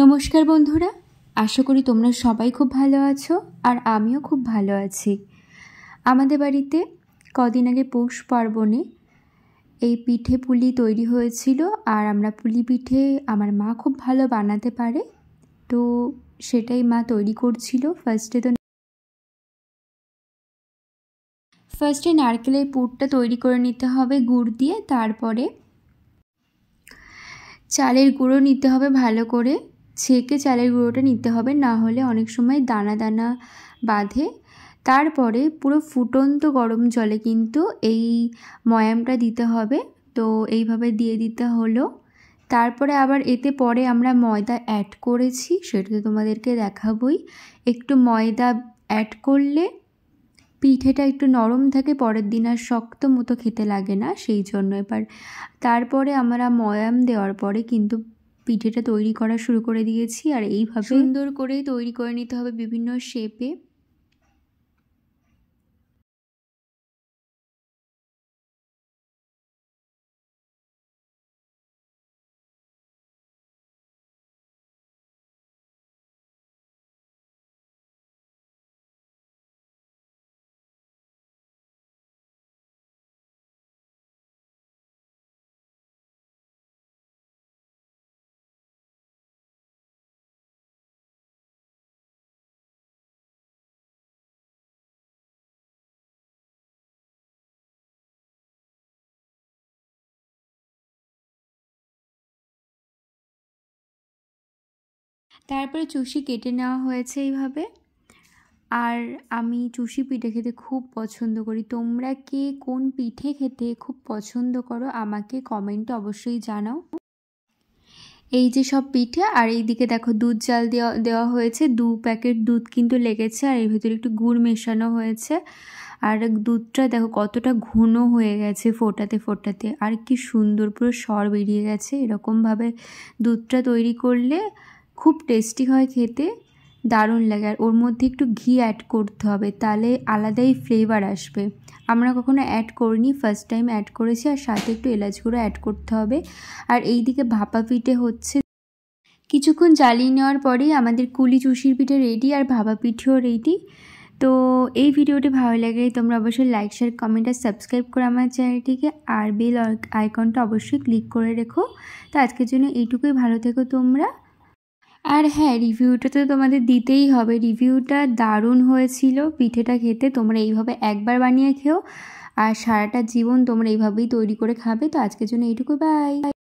নমস্কার বন্ধুরা, আশা করি তোমরা সবাই খুব ভালো আছো আর আমিও খুব ভালো আছি। আমাদের বাড়িতে কদিন আগে পৌষ পার্বণে এই পিঠে পুলি তৈরি হয়েছিল আর আমরা পুলি পিঠে আমার মা খুব ভালো বানাতে পারে, তো সেটাই মা তৈরি করছিল। ফার্স্টে নারকেলের পুরটা তৈরি করে নিতে হবে গুড় দিয়ে, তারপরে চালের গুঁড়ো নিতে হবে, ভালো করে ছেঁকে চালের গুঁড়োটা নিতে হবে, না হলে অনেক সময় দানা দানা বাঁধে। তারপরে পুরো ফুটন্ত গরম জলে কিন্তু এই ময়ামটা দিতে হবে, তো এইভাবে দিয়ে দিতে হলো। তারপরে আবার এতে পরে আমরা ময়দা অ্যাড করেছি, সেটা তো তোমাদেরকে দেখাবই। একটু ময়দা অ্যাড করলে পিঠেটা একটু নরম থাকে, পরের দিন আর শক্ত মতো খেতে লাগে না, সেই জন্য। এবার তারপরে আমরা ময়াম দেওয়ার পরে কিন্তু পিঠেটা তৈরি করা শুরু করে দিয়েছি, আর এইভাবে সুন্দর করে তৈরি করে নিতে হবে বিভিন্ন শেপে। তারপরে চুষি কেটে নেওয়া হয়েছে এইভাবে। আর আমি চুষি পিঠে খেতে খুব পছন্দ করি। তোমরা কে কোন পিঠে খেতে খুব পছন্দ করো আমাকে কমেন্টে অবশ্যই জানাও। এই যে সব পিঠে, আর এইদিকে দেখো দুধ জাল দেওয়া হয়েছে, 2 প্যাকেট দুধ কিন্তু লেগেছে, আর এর ভিতরে একটু গুড় মেশানো হয়েছে। আর দুধটা দেখো কতটা ঘন হয়ে গেছে ফোটাতে ফোটাতে, আর কি সুন্দর পুরো সর বেরিয়ে গেছে। এরকমভাবে দুধটা তৈরি করলে খুব টেস্টি হয় খেতে, দারুণ লাগে। আর ওর মধ্যে একটু ঘি অ্যাড করতে হবে, তাহলে আলাদাই ফ্লেভার আসবে। আমরা কখনো অ্যাড করিনি, ফার্স্ট টাইম অ্যাড করেছি। আর সাথে একটু এলাচ গুঁড়ো অ্যাড করতে হবে। আর এই দিকে ভাপা পিঠে হচ্ছে। কিছুক্ষণ জ্বালিয়ে নেওয়ার পরেই আমাদের কুলি চুষির পিঠে রেডি, আর ভাপা পিঠেও রেডি। তো এই ভিডিওটি ভালো লাগলে তোমরা অবশ্যই লাইক, শেয়ার, কমেন্ট আর সাবস্ক্রাইব করো আমার চ্যানেলটিকে, আর বেল আইকনটা অবশ্যই ক্লিক করে রেখো। তো আজকের জন্য এইটুকুই, ভালো থেকো তোমরা। আর হ্যাঁ, রিভিউটা তো তোমাদের দিতেই হবে, রিভিউটা দারুণ হয়েছিল পিঠেটা খেতে। তোমরা এইভাবে একবার বানিয়ে খেও আর সারাটা জীবন তোমরা এইভাবেই তৈরি করে খাবে। তো আজকের জন্য এইটুকু, বাই।